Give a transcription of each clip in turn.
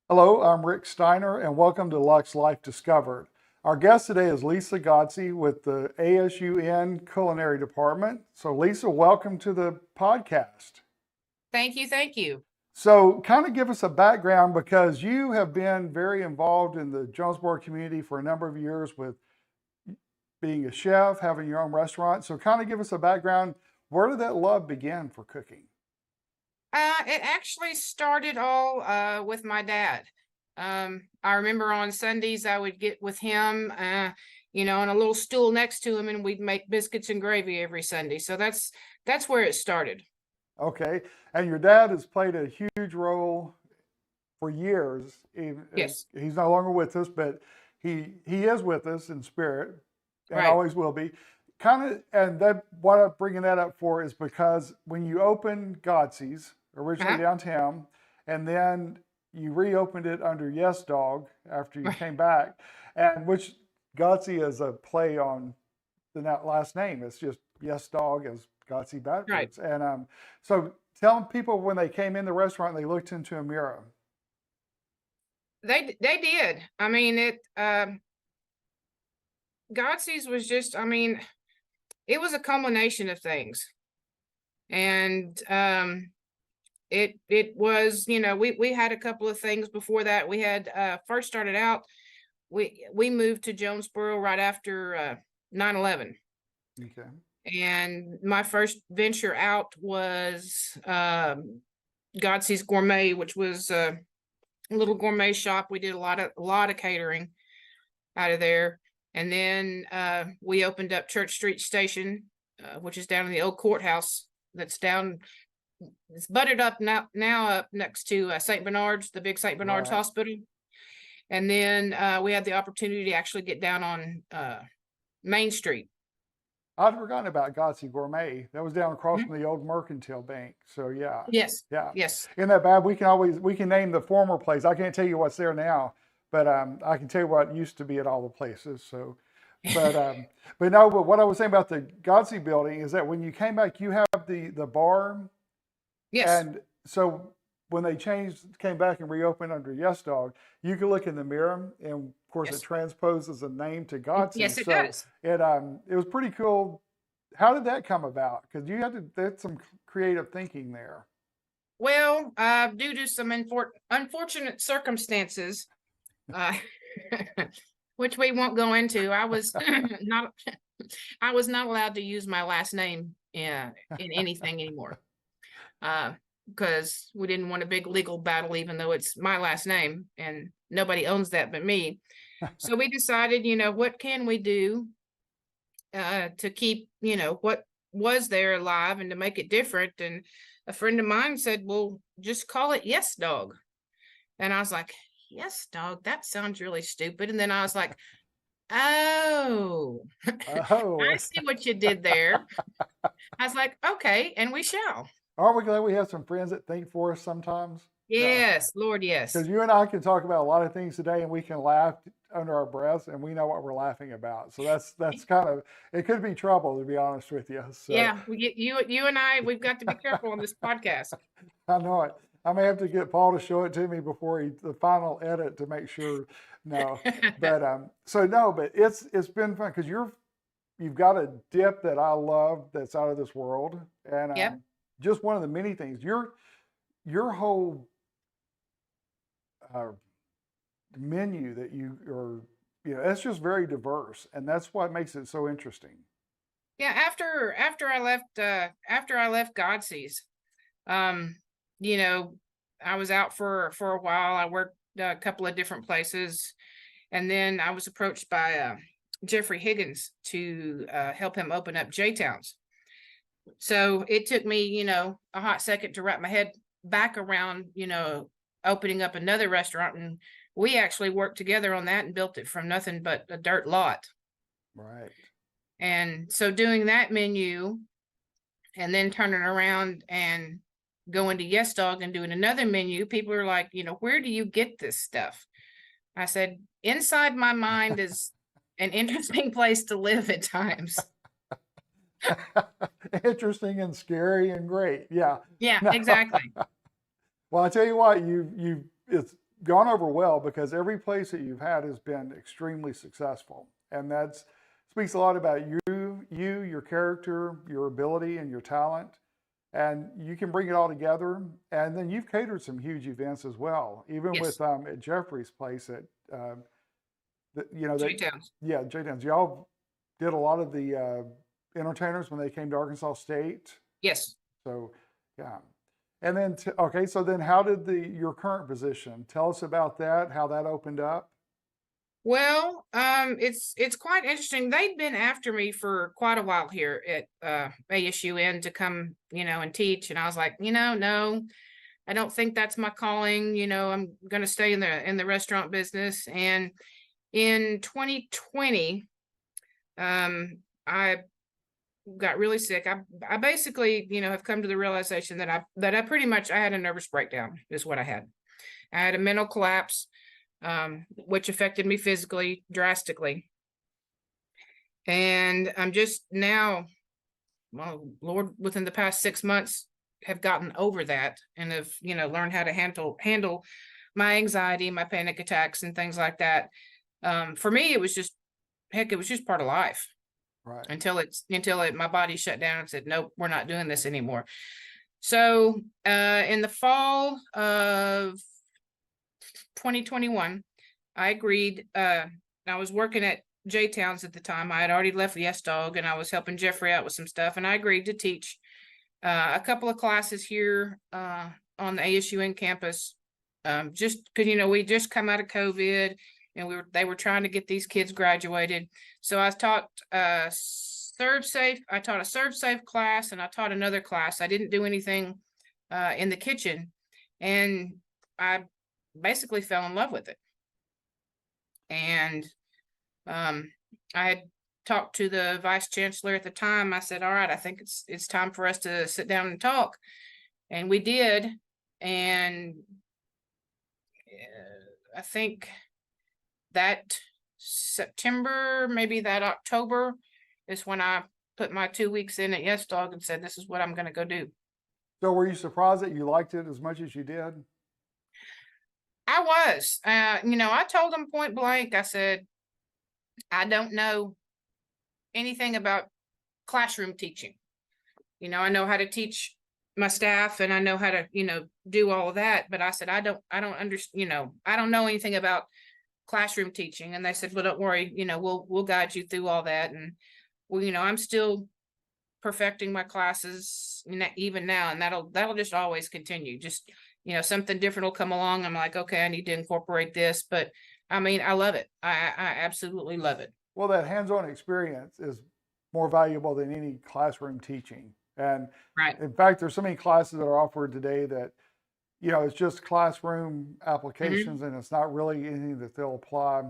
Hello, I'm Rick Steiner, and welcome to Luxe Life Discovered. Our guest today is Lisa Godsey with the ASUN Culinary Department. So, Lisa, welcome to the podcast. Thank you. Thank you. So, kind of give us a background because you have been very involved in the Jonesboro community for a number of years with being a chef, having your own restaurant. So, kind of give us a background. Where did that love begin for cooking? It actually started all with my dad. I remember on Sundays I would get with him, on a little stool next to him, and we'd make biscuits and gravy every Sunday. So that's where it started. Okay. And your dad has played a huge role for years. Yes. He's no longer with us, but he is with us in spirit and Right. always will be. Kind of, and that what I'm bringing that up for is because when you opened Godsey's originally Uh-huh. downtown, and then you reopened it under Yes Dog after you Right. came back, and which Godsey is a play on the last name. It's just Yes Dog as Godsey Right. backwards. And so tell people when they came in the restaurant, they looked into a mirror. They did. I mean, Godsey's was just, it was a culmination of things. And it was, we had a couple of things before that. We had first started out, we moved to Jonesboro right after 9/11. Okay. And my first venture out was Godsey's Gourmet, which was a little gourmet shop. We did a lot of catering out of there. And then we opened up Church Street Station, which is down in the old courthouse. That's down. It's butted up now up next to St. Bernard's, the big St. Bernard's Right. Hospital. And then we had the opportunity to actually get down on Main Street. I'd forgotten about Godsey Gourmet. That was down across Mhm. from the old Mercantile Bank. So yeah, Yes. yeah. Yes. Isn't that bad? We can name the former place. I can't tell you what's there now, but I can tell you what used to be at all the places. So, but but no. But what I was saying about the Godsey building is that when you came back, you have the bar. Yes. And so when they came back and reopened under Yes Dog, you could look in the mirror, and of course it Yes. transposes a name to Godsey. Yes, it So does. it was pretty cool. How did that come about? Because there's some creative thinking there. Well, due to some unfortunate circumstances, uh, which we won't go into, I was not I was not allowed to use my last name in anything anymore. Because we didn't want a big legal battle, even though it's my last name and nobody owns that but me. So we decided, what can we do to keep, what was there alive and to make it different. And a friend of mine said, well, just call it Yes Dog. And I was like, Yes Dog, that sounds really stupid. And then I was like, oh, Oh, I see what you did there. I was like, okay, and we shall. aren't we glad we have some friends that think for us sometimes? Yeah. Yes, Lord, yes. Because you and I can talk about a lot of things today, and we can laugh under our breaths, and we know what we're laughing about. So that's kind of it. Could be trouble, to be honest with you. So Yeah, we get you and I, we've got to be careful on this podcast. I know it. I may have to get Paul to show it to me before the final edit to make sure. No, but so no, but it's been fun because you've got a dip that I love that's out of this world, and Yep. just one of the many things your whole uh, menu that you are, it's just very diverse, and that's what makes it so interesting. Yeah, after I left Godsey's, um, you know, I was out for a while. I worked a couple of different places, and then I was approached by Jeffrey Higgins to help him open up J Towns. So it took me, a hot second to wrap my head back around, opening up another restaurant. And we actually worked together on that and built it from nothing but a dirt lot. Right. And so doing that menu and then turning around and going to Yes Dog and doing another menu, people are like, where do you get this stuff? I said, inside my mind is an interesting place to live at times. Interesting and scary and great. Yeah. Yeah, exactly. Well, I tell you what, you it's gone over well because every place that you've had has been extremely successful. And that speaks a lot about your character, your ability, and your talent. And you can bring it all together. And then you've catered some huge events as well, even with Yes, at Jeffrey's place at you know that J-Towns. yeah, J Downs. Y'all did a lot of the entertainers when they came to Arkansas State. Yes. So yeah. And then okay, so then how did your current position? Tell us about that, how that opened up. Well, it's quite interesting. They'd been after me for quite a while here at ASUN to come, and teach. And I was like, no, I don't think that's my calling. I'm going to stay in the restaurant business. And in 2020, I got really sick. I basically, have come to the realization that I pretty much I had a nervous breakdown is what I had. I had a mental collapse, which affected me physically drastically. And I'm just now, well, Lord, within the past 6 months, have gotten over that and have, learned how to handle my anxiety, my panic attacks, and things like that. For me, it was just heck, it was just part of life Right. until my body shut down and said, nope, we're not doing this anymore. So in the fall of 2021, I agreed. I was working at J-Towns at the time. I had already left Yes Dog and I was helping Jeffrey out with some stuff. And I agreed to teach a couple of classes here on the ASUN campus. Just because, we just come out of COVID and they were trying to get these kids graduated. So I taught Serve Safe. I taught a Serve Safe class and I taught another class. I didn't do anything in the kitchen. And I basically fell in love with it. And I had talked to the vice chancellor at the time. I said, all right, I think it's time for us to sit down and talk. And we did. And I think that September, maybe that October is when I put my 2 weeks in at Yes Dog and said, this is what I'm going to go do. So were you surprised that you liked it as much as you did? I was, I told them point blank, I said, I don't know anything about classroom teaching. I know how to teach my staff and I know how to, do all of that. But I said, I don't understand, I don't know anything about classroom teaching. And they said, well, don't worry, we'll guide you through all that. And well, I'm still perfecting my classes even now, and that'll just always continue. Just, something different will come along. I'm like, okay, I need to incorporate this, but I mean, I love it. I absolutely love it. Well, that hands-on experience is more valuable than any classroom teaching. And Right. in fact, there's so many classes that are offered today that, it's just classroom Mm-hmm. applications and it's not really anything that they'll apply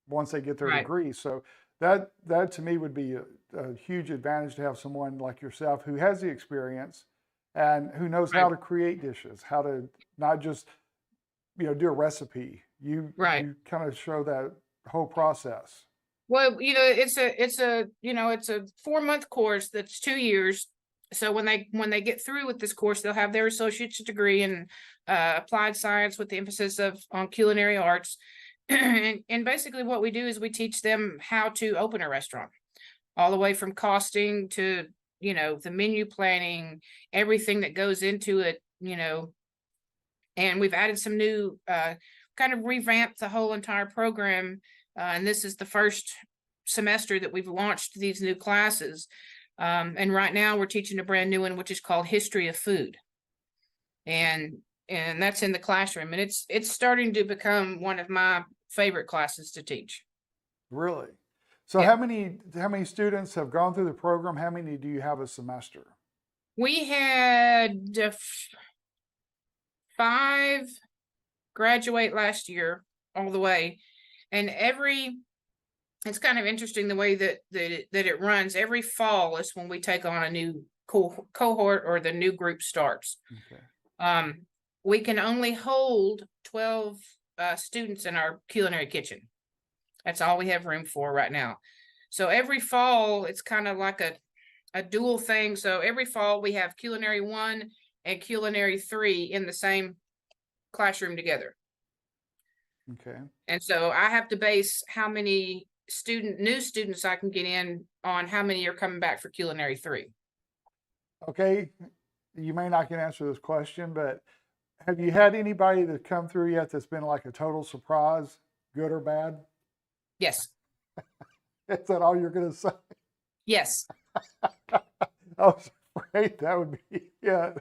once they get their Right. degree. So that to me would be a huge advantage to have someone like yourself who has the experience and who knows how Right. to create dishes, how to not just, do a recipe. You Right. kind of show that whole process. Well, it's a 4-month course that's 2 years. So when they get through with this course, they'll have their associate's degree in applied science with the emphasis on culinary arts. And basically what we do is we teach them how to open a restaurant, all the way from costing to, the menu planning, everything that goes into it, and we've added some new, kind of revamped the whole entire program. And this is the first semester that we've launched these new classes. And right now we're teaching a brand new one, which is called History of Food. And that's in the classroom. And it's starting to become one of my favorite classes to teach. Really? So Yeah. how many students have gone through the program? How many do you have a semester? We had 5 graduate last year all the way. And it's kind of interesting the way that it runs. Every fall is when we take on a new cohort or the new group starts. Okay. We can only hold 12 students in our culinary kitchen. That's all we have room for right now. So every fall, it's kind of like a dual thing. So every fall we have Culinary 1 and Culinary 3 in the same classroom together. Okay. And so I have to base how many new students I can get in on how many are coming back for Culinary 3. Okay. You may not can answer this question, but have you had anybody that come through yet that's been like a total surprise, good or bad? Yes. Is that all you're going to say? Yes. I was afraid that would be, yeah.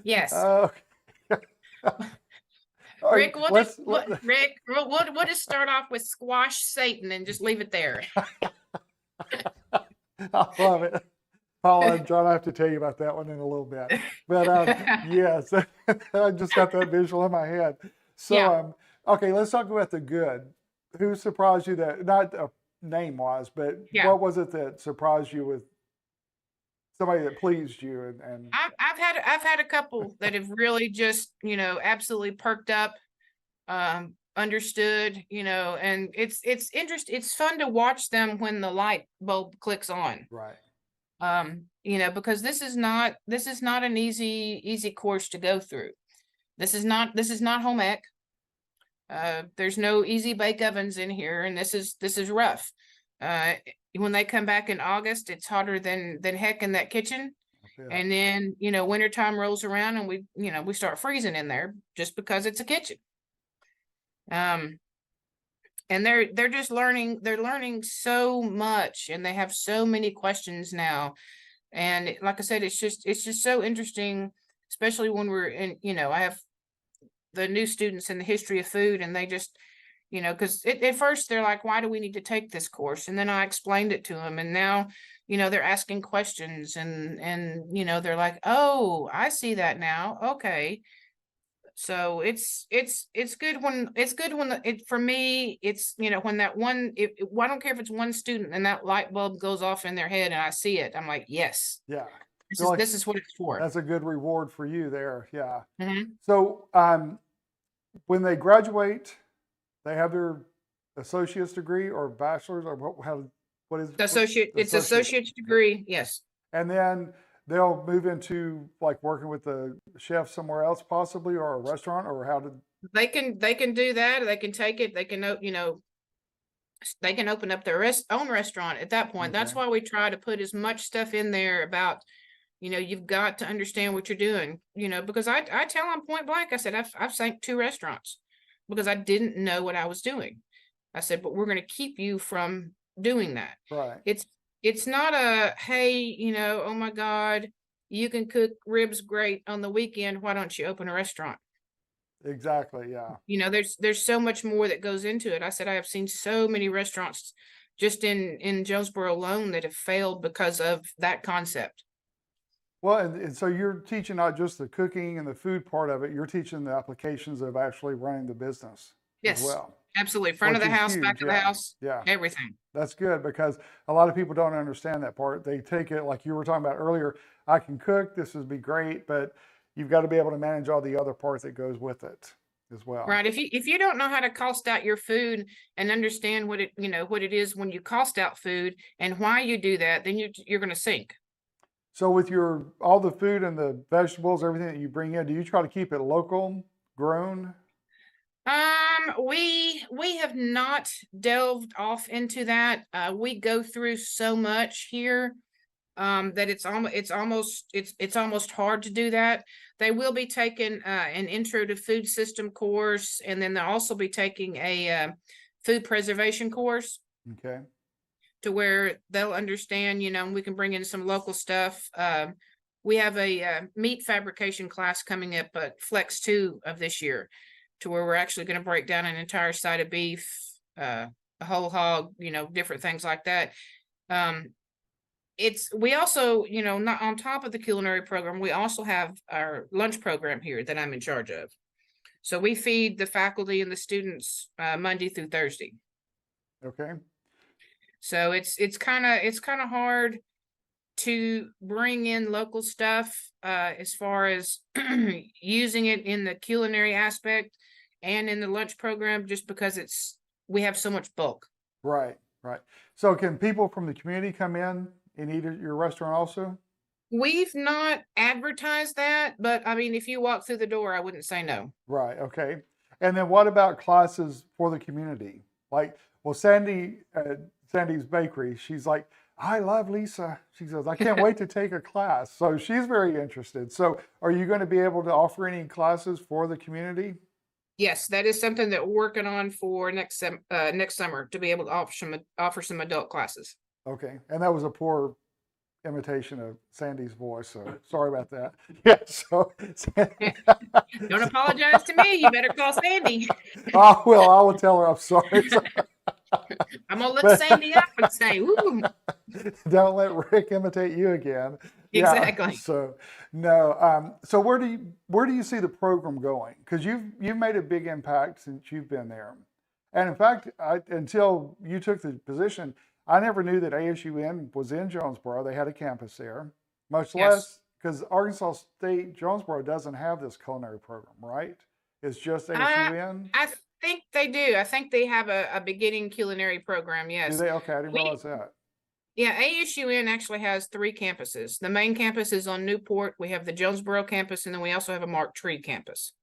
Yes. Okay. All right, Rick, Rick, we'll just start off with squash Satan and just leave it there. I love it. Paula and John, I have to tell you about that one in a little bit. But yes, I just got that visual in my head. So, Yeah. Okay, let's talk about the good. Who surprised you that, not name wise, but Yeah. what was it that surprised you with somebody that pleased you? And I've had a couple that have really just, absolutely perked up, understood, and it's interesting. It's fun to watch them when the light bulb clicks on. right. Because this is not an easy course to go through. This is not home ec. There's no easy bake ovens in here, and this is rough. When they come back in August, it's hotter than heck in that kitchen. Yeah. And then, wintertime rolls around and we start freezing in there just because it's a kitchen. And they're just learning so much, and they have so many questions now. And like I said, it's just so interesting, especially when we're in, I have the new students in the history of food, and they just, because at first they're like, why do we need to take this course? And then I explained it to them, and now, they're asking questions, and they're like, oh, I see that now. Okay. So it's good when for me, it's, when that one, I don't care if it's one student and that light bulb goes off in their head and I see it, I'm like, yes, Yeah. this is what it's for. That's a good reward for you there. Yeah. Mm-hmm. So when they graduate, they have their associate's degree or bachelor's, or what is It's associate's degree. Yes. And then they'll move into like working with the chef somewhere else possibly, or a restaurant, or how did they can do that. They can take it. They can, they can open up their own restaurant at that point. Okay. That's why we try to put as much stuff in there about, you've got to understand what you're doing, because I tell them point blank, I said, I've sank 2 restaurants because I didn't know what I was doing. I said, but we're going to keep you from doing that. Right. It's not a, hey, oh my God, you can cook ribs great on the weekend. Why don't you open a restaurant? Exactly. Yeah. There's so much more that goes into it. I said, I have seen so many restaurants just in Jonesboro alone that have failed because of that concept. Well, and so you're teaching not just the cooking and the food part of it, you're teaching the applications of actually running the business as well. Absolutely. Front of the house, huge. back of the house, Yeah. everything. That's good, because a lot of people don't understand that part. They take it like you were talking about earlier. I can cook, this would be great, but you've got to be able to manage all the other parts that goes with it as well. Right. If you don't know how to cost out your food and understand what it is when you cost out food and why you do that, then you're going to sink. So with all the food and the vegetables, everything that you bring in, do you try to keep it local, grown? We have not delved off into that. We go through so much here, that it's almost hard to do that. They will be taking an intro to food system course, and then they'll also be taking a food preservation course. Okay. To where they'll understand, we can bring in some local stuff. We have a meat fabrication class coming up at Flex 2 of this year, to where we're actually going to break down an entire side of beef, a whole hog, different things like that. We also, not on top of the culinary program, we also have our lunch program here that I'm in charge of. So we feed the faculty and the students Monday through Thursday. Okay. So it's kind of hard to bring in local stuff as far as using it in the culinary aspect and in the lunch program, just because we have so much bulk. Right. So can people from the community come in and eat at your restaurant also? We've not advertised that, but I mean, if you walk through the door, I wouldn't say no. Right. Okay. And then what about classes for the community? Like, well, Sandy's Bakery, she's like, I love Lisa. She says, I can't wait to take a class. So she's very interested. So are you going to be able to offer any classes for the community? Yes, that is something that we're working on for next summer to be able to offer some adult classes. Okay. And that was a poor imitation of Sandy's voice. So sorry about that. Yeah. So Don't apologize to me. You better call Sandy. I will tell her I'm sorry. I'm gonna lift Sandy up and say, "Ooh." Don't let Rick imitate you again. Exactly. Yeah, so no. So where do you see the program going? Because you've made a big impact since you've been there. And in fact, until you took the position, I never knew that ASUN was in Jonesboro. They had a campus there, much Yes. less because Arkansas State Jonesboro doesn't have this culinary program, right? It's just ASUN. I think they do. I think they have a beginning culinary program. Do Yes. they? Okay, I didn't realize that. Yeah, ASUN actually has 3 campuses. The main campus is on Newport. We have the Jonesboro campus, and then we also have a Mark Tree campus.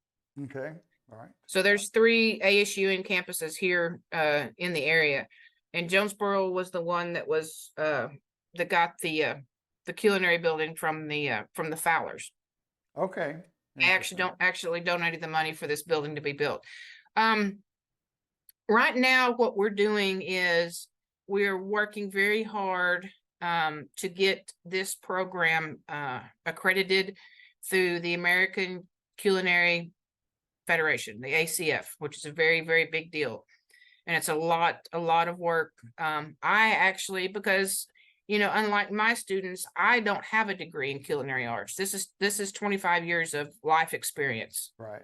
Okay, all right. So there's 3 ASUN campuses here in the area, and Jonesboro was the one that was that got the culinary building from the Fowlers. Okay. I actually donated the money for this building to be built. Right now, what we're doing is we're working very hard to get this program accredited through the American Culinary Federation, the ACF, which is a very, very big deal. And it's a lot of work. I actually, because, you know, unlike my students, I don't have a degree in culinary arts. This is 25 years of life experience. Right.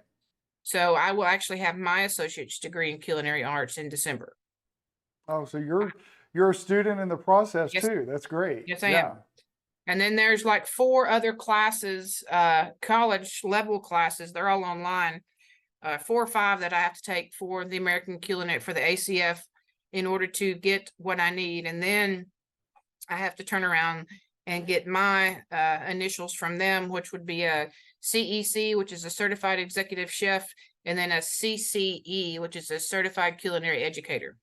So I will actually have my associate's degree in culinary arts in December. Oh, so you're a student in the process Yes. too. That's great. Yes, I am. And then there's like 4 other classes, college level classes. They're all online. 4 or 5 that I have to take for the American Culinary for the ACF in order to get what I need. And then I have to turn around and get my initials from them, which would be a CEC, which is a certified executive chef, and then a CCE, which is a certified culinary educator.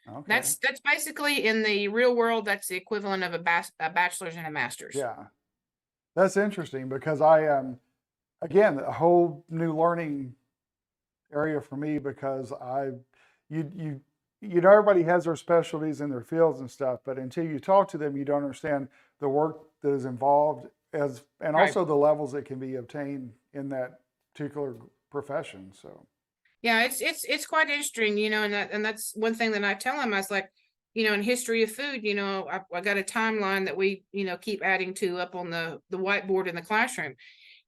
Okay. That's basically, in the real world, that's the equivalent of a bachelor's and a master's. Yeah. That's interesting because again, a whole new learning area for me because you know, everybody has their specialties in their fields and stuff, but until you talk to them, you don't understand the work that is involved and Right. also the levels that can be obtained in that particular profession. So Yeah, it's quite interesting, you know, and that's one thing that I tell them. I was like, you know, in history of food, you know, I got a timeline that we, you know, keep adding to up on the whiteboard in the classroom.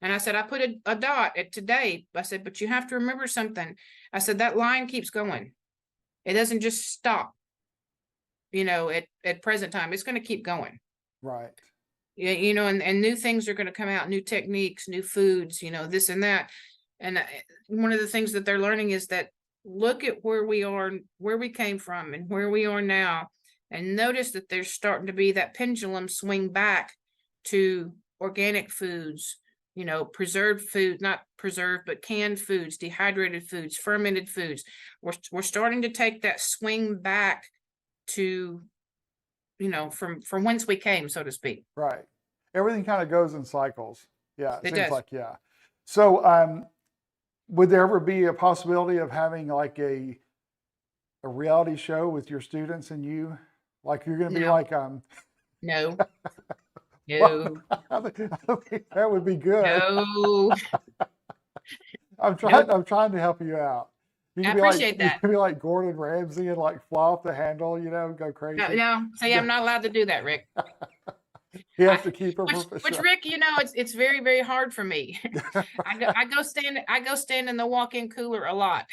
And I said, I put a dot at today. I said, but you have to remember something. I said, that line keeps going. It doesn't just stop, you know, at present time. It's going to keep going. right. Yeah, you know, and new things are going to come out, new techniques, new foods, you know, this and that. And one of the things that they're learning is that look at where we are, where we came from and where we are now, and notice that there's starting to be that pendulum swing back to organic foods, you know, preserved food, not preserved, but canned foods, dehydrated foods, fermented foods. We're starting to take that swing back to, you know, from whence we came, so to speak. Right. Everything kind of goes in cycles. Yeah. It Seems does. like, yeah. So, would there ever be a possibility of having like a reality show with your students and you? Like you're going to be No. like, No. well, No. I think that would be good. No. I'm trying to help you out. You I can be appreciate like, you that. can be like Gordon Ramsay and like fly off the handle, you know, go crazy. No. See, I'm not allowed to do that, Rick. You have to keep her Which Rick, you know, it's very, very hard for me. I go stand in the walk-in cooler a lot.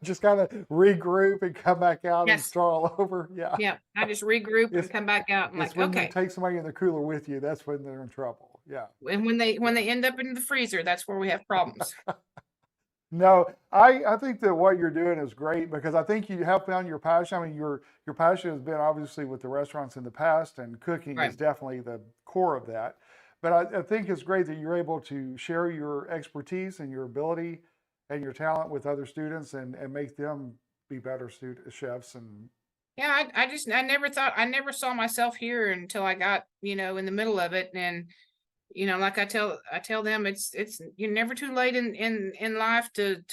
Just kind of regroup and come back out and Yes. start all over. Yeah. Yeah, I just regroup It's- and come back out and It's like, when you okay. take somebody in the cooler with you, that's when they're in trouble. Yeah. And when they end up in the freezer, that's where we have problems. No, I think that what you're doing is great because I think you have found your passion. I mean, your passion has been obviously with the restaurants in the past, and cooking is Right. definitely the core of that. But I think it's great that you're able to share your expertise and your ability and your talent with other students and make them be better chefs. And Yeah, I never saw myself here until I got, in the middle of it. And, like I tell them, you're never too late in life to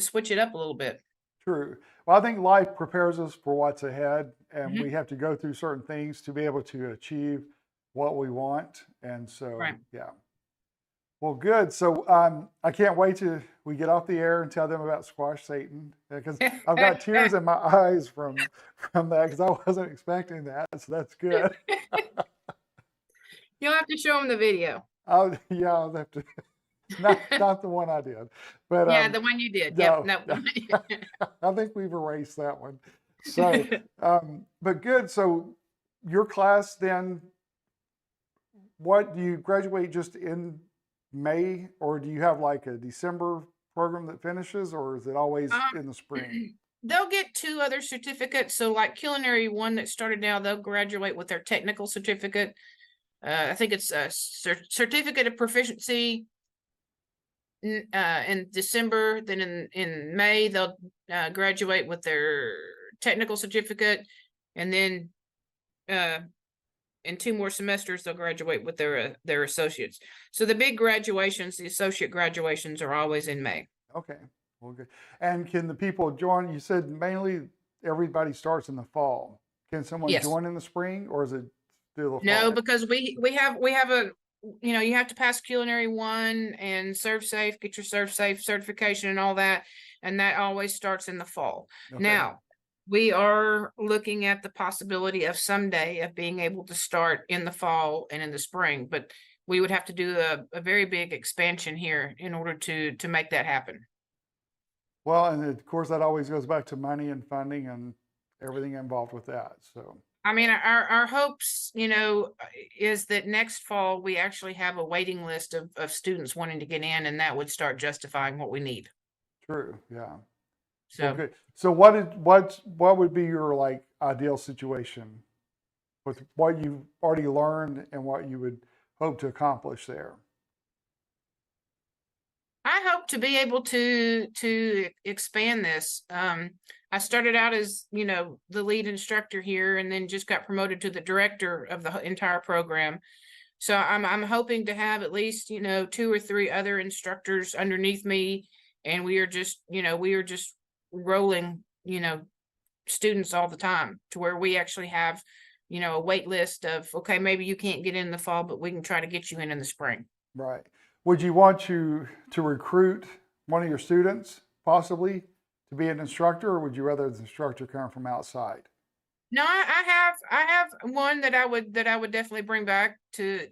switch it up a little bit. true. Well, I think life prepares us for what's ahead, and we Mhm. have to go through certain things to be able to achieve what we want. And so, Right. yeah. Well, good. So I can't wait till we get off the air and tell them about Squash Satan, because I've got tears in my eyes from that, because I wasn't expecting that. So that's good. You'll have to show them the video. Yeah, I'll have to. Not the one I did, but Yeah, the one you did. Yep. no, No. I think we've erased that one. So, but good. So your class then, what do you graduate just in May, or do you have like a December program that finishes, or is it always in the spring? They'll get 2 other certificates. So like Culinary, one that started now, they'll graduate with their technical certificate. I think it's a certificate of proficiency in December. Then in May, they'll graduate with their technical certificate. And then in 2 more semesters, they'll graduate with their associates. So the big graduations, the associate graduations, are always in May. Okay, well, good. And can the people join? You said mainly everybody starts in the fall. Can someone Yes. join in the spring, or is it still the No, fall? because we have a, you have to pass Culinary 1 and Serve Safe, get your Serve Safe certification and all that, and that always starts in the fall. Okay. Now, we are looking at the possibility of someday of being able to start in the fall and in the spring, but we would have to do a very big expansion here in order to make that happen. Well, and of course, that always goes back to money and funding and everything involved with that. So, I mean, our hopes, is that next fall we actually have a waiting list of students wanting to get in, and that would start justifying what we need. true. Yeah. Well, So good. So, what would be your like ideal situation with what you've already learned and what you would hope to accomplish there? I hope to be able to expand this. I started out as, the lead instructor here, and then just got promoted to the director of the entire program. So I'm hoping to have at least, 2 or 3 other instructors underneath me, and we are just rolling, students all the time, to where we actually have, a wait list of, okay, maybe you can't get in the fall, but we can try to get you in the spring. Right. Would you want to recruit one of your students possibly to be an instructor, or would you rather the instructor come from outside? No, I have one that I would definitely bring back to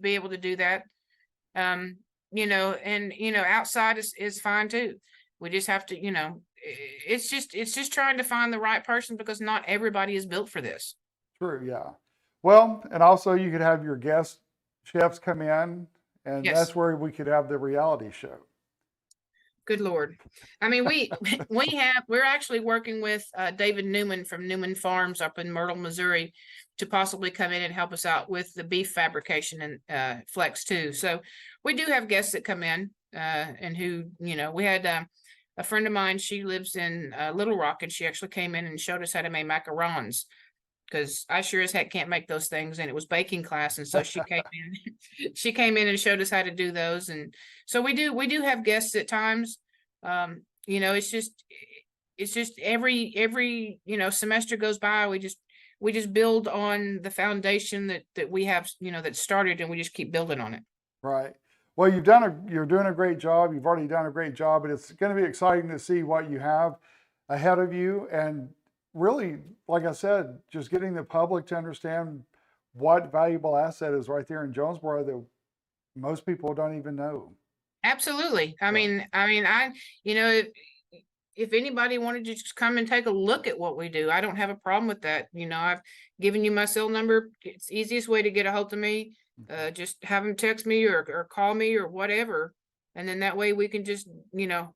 be able to do that. And outside is fine too. We just have to, it's just trying to find the right person, because not everybody is built for this. True, yeah. Well, and also you could have your guest chefs come in, and Yes. that's where we could have the reality show. Good Lord. I mean, we're actually working with David Newman from Newman Farms up in Myrtle, Missouri, to possibly come in and help us out with the beef fabrication and flex too. So we do have guests that come in and who, we had a friend of mine, she lives in Little Rock, and she actually came in and showed us how to make macarons, because I sure as heck can't make those things, and it was baking class, and so she came in. She came in and showed us how to do those, and so we do have guests at times. It's just every semester goes by, we just build on the foundation that we have, that started, and we just keep building on it. Right. Well, you're doing a great job. You've already done a great job, but it's going to be exciting to see what you have ahead of you. And really, like I said, just getting the public to understand what valuable asset is right there in Jonesboro that most people don't even know. Absolutely. I So, mean, if anybody wanted to just come and take a look at what we do, I don't have a problem with that. I've given you my cell number. It's the easiest way to get a hold of me. Just have them text me or call me or whatever. And then that way we can just,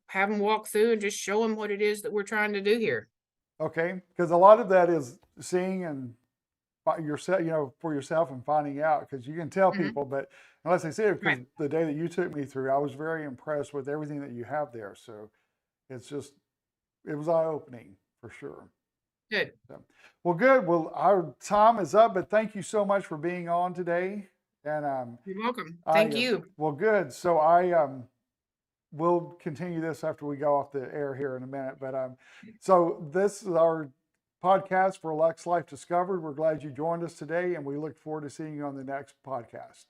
have them walk through and just show them what it is that we're trying to do here. okay, because a lot of that is seeing and yourself, for yourself and finding out, because you can tell Hmm. people, but unless they see it, because Right. the day that you took me through, I was very impressed with everything that you have there. So it was eye opening for sure. Good. So, well, good. Well, our time is up, but thank you so much for being on today. And You're welcome. I Thank you. well, good. So I we'll continue this after we go off the air here in a minute. But so this is our podcast for Luxe Life Discovered. We're glad you joined us today, and we look forward to seeing you on the next podcast.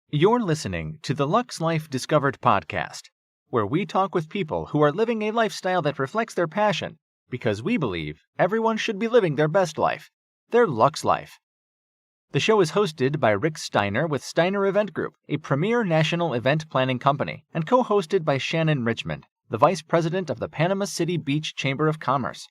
You're listening to the Luxe Life Discovered podcast, where we talk with people who are living a lifestyle that reflects their passion, because we believe everyone should be living their best life, their Luxe Life. The show is hosted by Rick Steiner with Steiner Event Group, a premier national event planning company, and co-hosted by Shannon Richmond, the Vice President of the Panama City Beach Chamber of Commerce.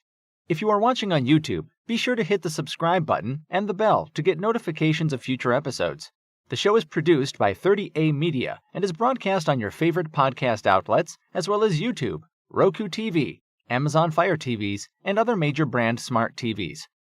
If you are watching on YouTube, be sure to hit the subscribe button and the bell to get notifications of future episodes. The show is produced by 30A Media and is broadcast on your favorite podcast outlets, as well as YouTube, Roku TV, Amazon Fire TVs, and other major brand smart TVs.